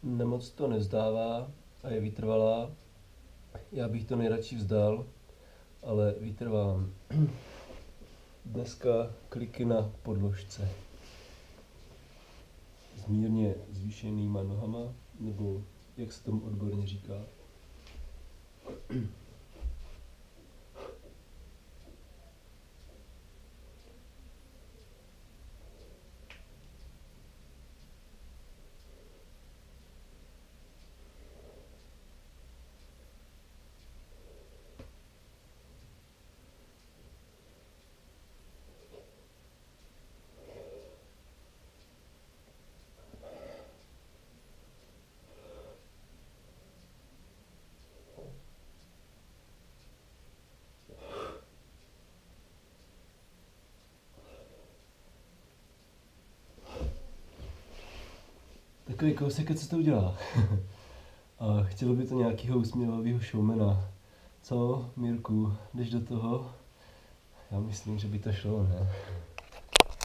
Nemoc to nezdává a je vytrvalá. Já bych to nejradši vzdal, ale vytrvám. Dneska kliky na podložce. S mírně zvýšenýma nohama, nebo jak se tomu odborně říká. Takový kousek, co to udělá. A chtělo by to nějakého usměvavého showmana. Co, Mirku, jdeš do toho? Já myslím, že by to šlo, ne?